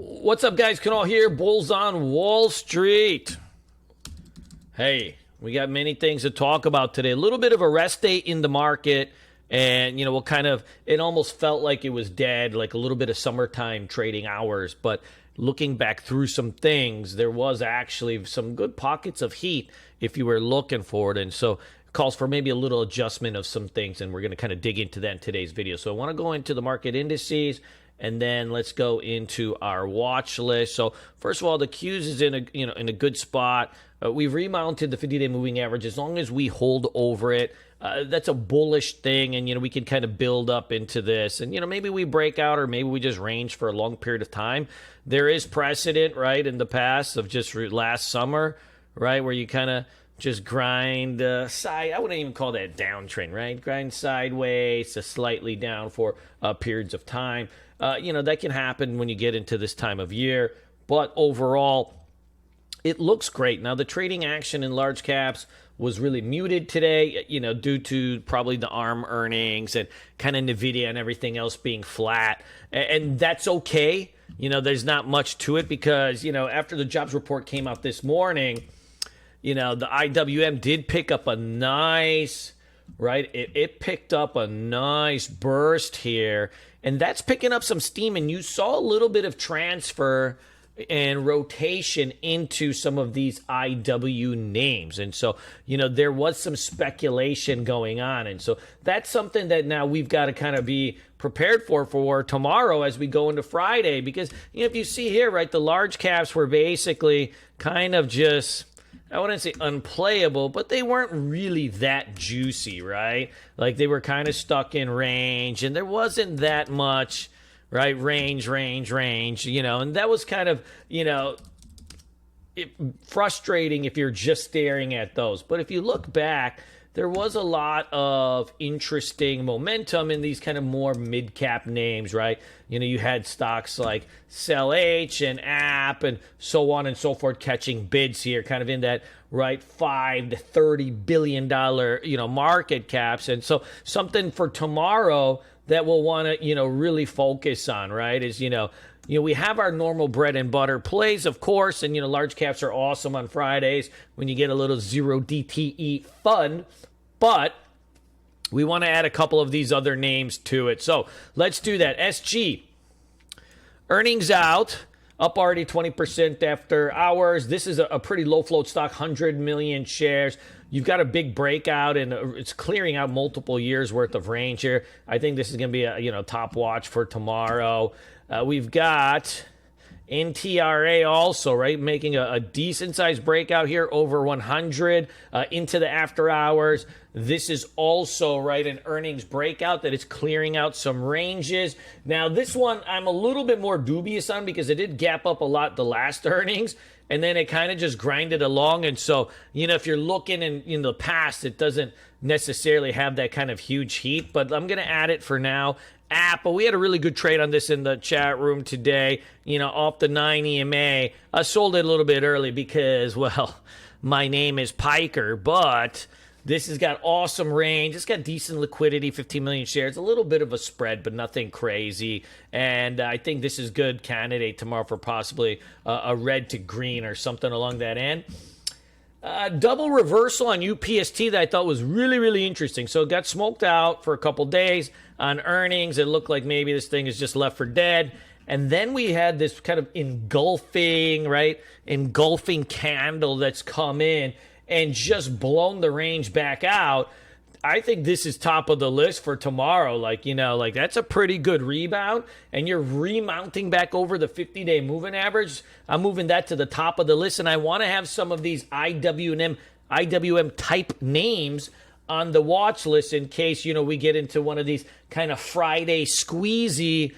What's up, guys? Kunal here, Bulls on Wall Street. Hey, we got many things to talk about today. A little bit of a rest day in the market, and, we'll it almost felt like it was dead, like a little bit of summertime trading hours. But looking back through some things, there was actually some good pockets of heat if you were looking for it. And so it calls for maybe a little adjustment of some things, and we're going to kind of dig into that in today's video. So I want to go into the market indices, and then let's go into our watch list. So first of all, the Qs is in a good spot. We've remounted the 50-day moving average. As long as we hold over it, that's a bullish thing, and we can kind of build up into this. And maybe we break out, or maybe we just range for a long period of time. There is precedent, right, in the past of just last summer, right, where you kind of just grind side. I wouldn't even call that downtrend, right? Grind sideways to slightly down for periods of time. That can happen when you get into this time of year. But overall, it looks great. Now, the trading action in large caps was really muted today, due to probably the ARM earnings and kind of NVIDIA and everything else being flat. And that's okay. There's not much to it because, after the jobs report came out this morning, the IWM did pick up a nice, right? It picked up a nice burst here, and that's picking up some steam. And you saw a little bit of transfer and rotation into some of these IW names. And so, there was some speculation going on. And so that's something that now we've got to kind of be prepared for tomorrow as we go into Friday. Because, if you see here, right, the large caps were basically kind of just, I wouldn't say unplayable, but they weren't really that juicy, right? Like, they were kind of stuck in range, and there wasn't that much, right? Range, and that was kind of, frustrating if you're just staring at those. But if you look back, there was a lot of interesting momentum in these kind of more mid-cap names, right? You had stocks like CellH and App and so on and so forth catching bids here, kind of in that, right, $5 to $30 billion, market caps. And so something for tomorrow that we'll want to, really focus on, right, is, we have our normal bread and butter plays, of course, and, large caps are awesome on Fridays when you get a little zero DTE fun, but we want to add a couple of these other names to it. So let's do that. SG, earnings out, up already 20% after hours. This is a pretty low float stock, 100 million shares. You've got a big breakout, and it's clearing out multiple years worth of range here. I think this is going to be a top watch for tomorrow. We've got NTRA also, right, making a decent sized breakout here over 100 into the after hours. This is also, right, an earnings breakout that is clearing out some ranges. Now, this one I'm a little bit more dubious on because it did gap up a lot the last earnings, and then it kind of just grinded along. And so, if you're looking in the past, it doesn't necessarily have that kind of huge heat, but I'm going to add it for now. Apple, we had a really good trade on this in the chat room today, off the 9 EMA. I sold it a little bit early because, well, my name is Piker, but this has got awesome range. It's got decent liquidity, 15 million shares, a little bit of a spread, but nothing crazy. And I think this is good candidate tomorrow for possibly a red to green or something along that end. Double reversal on UPST that I thought was really, really interesting. So it got smoked out for a couple days on earnings. It looked like maybe this thing is just left for dead. And then we had this kind of engulfing candle that's come in and just blown the range back out. I think this is top of the list for tomorrow. That's a pretty good rebound, and you're remounting back over the 50-day moving average. I'm moving that to the top of the list, and I want to have some of these IWM type names on the watch list in case, we get into one of these kind of Friday squeezy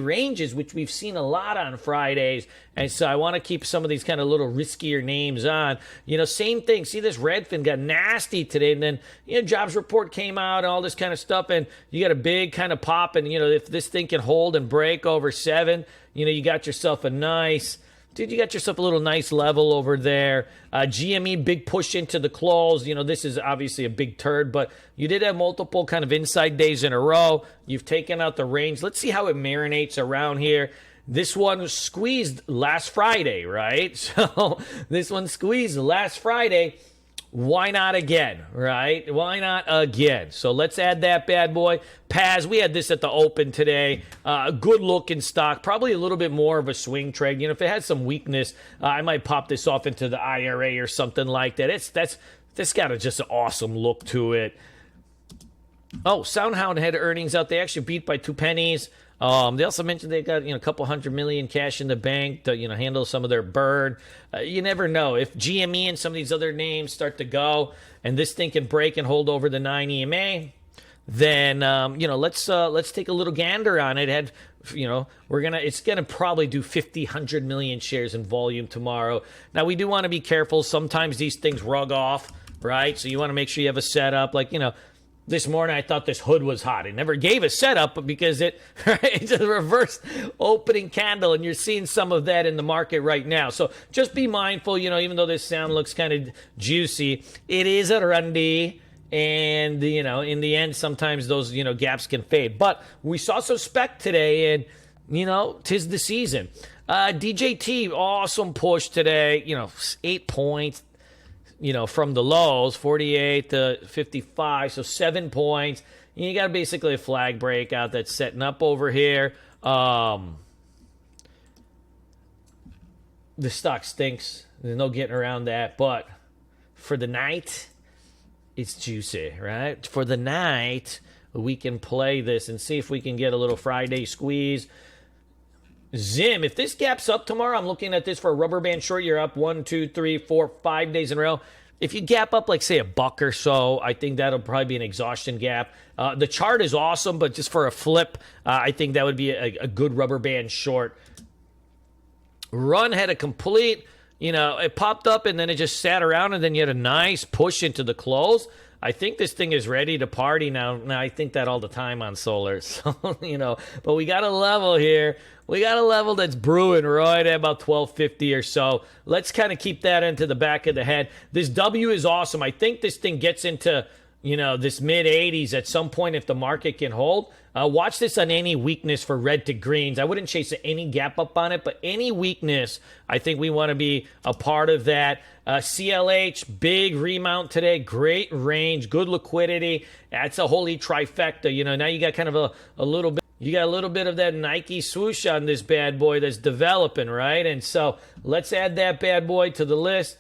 ranges, which we've seen a lot on Fridays. And so I want to keep some of these kind of little riskier names on. Same thing. See, this Redfin got nasty today, and then, jobs report came out and all this kind of stuff, and you got a big kind of pop, and, if this thing can hold and break over 7, you got yourself a nice dude, you got yourself a little nice level over there. GME, big push into the close. You know, this is obviously a big turd, but you did have multiple kind of inside days in a row. You've taken out the range. Let's see how it marinates around here. This one was squeezed last Friday, right? So this one squeezed last Friday. Why not again, right? Why not again? So let's add that bad boy. Paz, we had this at the open today. Good looking stock. Probably a little bit more of a swing trade. You know, if it has some weakness, I might pop this off into the IRA or something like that. That's got just an awesome look to it. Oh, SoundHound had earnings out. They actually beat by 2 pennies. They also mentioned they got, a couple $100 million cash in the bank to, handle some of their burn. You never know. If GME and some of these other names start to go and this thing can break and hold over the 9 EMA, then, let's take a little gander on it. It's going to probably do 50, 100 million shares in volume tomorrow. Now, we do want to be careful. Sometimes these things rug off, right? So you want to make sure you have a setup. This morning, I thought this hood was hot. It never gave a setup because it's a reverse opening candle, and you're seeing some of that in the market right now. So just be mindful, even though this sound looks kind of juicy, it is a rundy, and, in the end, sometimes those, gaps can fade. But we saw some spec today, and, tis the season. DJT, awesome push today, 8 points. From the lows, 48 to 55, so 7 points. You got basically a flag breakout that's setting up over here. The stock stinks. There's no getting around that. But for the night, it's juicy, right? For the night, we can play this and see if we can get a little Friday squeeze. Zim, if this gaps up tomorrow, I'm looking at this for a rubber band short. You're up 1, 2, 3, 4, 5 days in a row. If you gap up, like, say, a buck or so, I think that'll probably be an exhaustion gap. The chart is awesome, but just for a flip, I think that would be a good rubber band short. Run had a complete, it popped up and then it just sat around, and then you had a nice push into the close. I think this thing is ready to party now. Now, I think that all the time on solar. So, but we got a level here. We got a level that's brewing right at about 1250 or so. Let's kind of keep that into the back of the head. This W is awesome. I think this thing gets into, this mid-80s at some point if the market can hold. Watch this on any weakness for red to greens. I wouldn't chase any gap up on it, but any weakness, I think we want to be a part of that. CLH, big remount today, great range, good liquidity. That's a holy trifecta. Now you got kind of a little bit. You got a little bit of that Nike swoosh on this bad boy that's developing, right? And so let's add that bad boy to the list.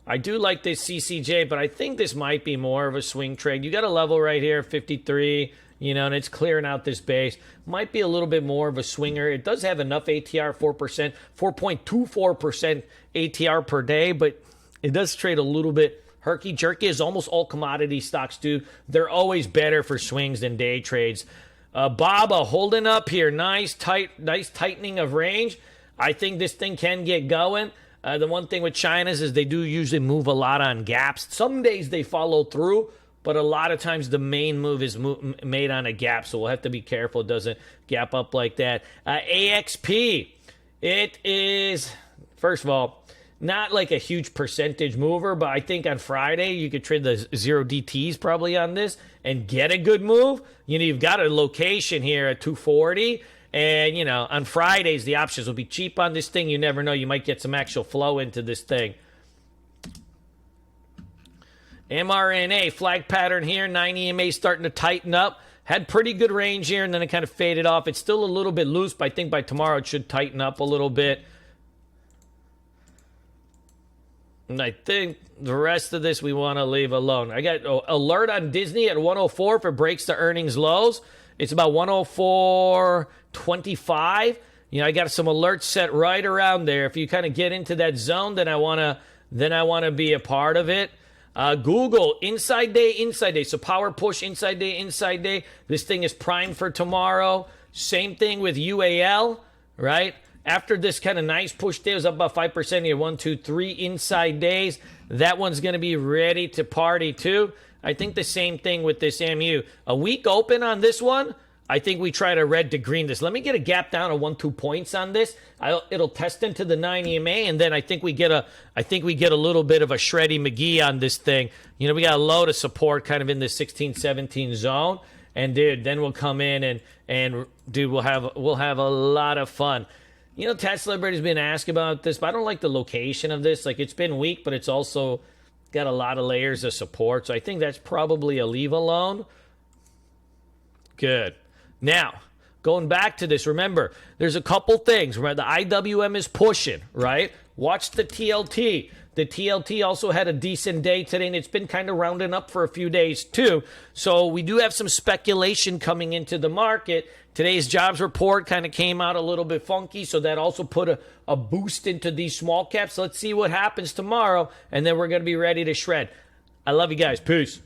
I do like this CCJ, but I think this might be more of a swing trade. You got a level right here, 53, and it's clearing out this base. Might be a little bit more of a swinger. It does have enough ATR, 4%, 4.24% ATR per day, but it does trade a little bit herky-jerky, as almost all commodity stocks do. They're always better for swings than day trades. Baba holding up here. Nice tightening of range. I think this thing can get going. The one thing with China's is they do usually move a lot on gaps. Some days they follow through, but a lot of times the main move is made on a gap, so we'll have to be careful it doesn't gap up like that. AXP, it is, first of all, not like a huge percentage mover, but I think on Friday you could trade the 0DTs probably on this and get a good move. You've got a location here at 240. And, on Fridays, the options will be cheap on this thing. You never know. You might get some actual flow into this thing. mRNA, flag pattern here. 9 EMA starting to tighten up. Had pretty good range here, and then it kind of faded off. It's still a little bit loose, but I think by tomorrow it should tighten up a little bit. And I think the rest of this we want to leave alone. I got alert on Disney at 104 if it breaks the earnings lows. It's about 104.25. I got some alerts set right around there. If you kind of get into that zone, then I want to be a part of it. Google, inside day. So power push, inside day. This thing is primed for tomorrow. Same thing with UAL, right? After this kind of nice push there, it was up about 5% here. 1, 2, 3 inside days. That one's going to be ready to party too. I think the same thing with this MU. A week open on this one, I think we try to red to green this. Let me get a gap down of 1-2 points on this. It'll test into the 9 EMA, and then I think we get a little bit of a shreddy McGee on this thing. You know, we got a load of support kind of in the 16-17 zone, and dude, then we'll come in and dude, we'll have a lot of fun. You know, Tat Celebrity's been asked about this, but I don't like the location of this. Like, it's been weak, but it's also got a lot of layers of support. So I think that's probably a leave alone. Good. Now, going back to this, remember, there's a couple things. Remember, the IWM is pushing, right? Watch the TLT. The TLT also had a decent day today, and it's been kind of rounding up for a few days too. So we do have some speculation coming into the market. Today's jobs report kind of came out a little bit funky, so that also put a boost into these small caps. Let's see what happens tomorrow, and then we're going to be ready to shred. I love you guys. Peace.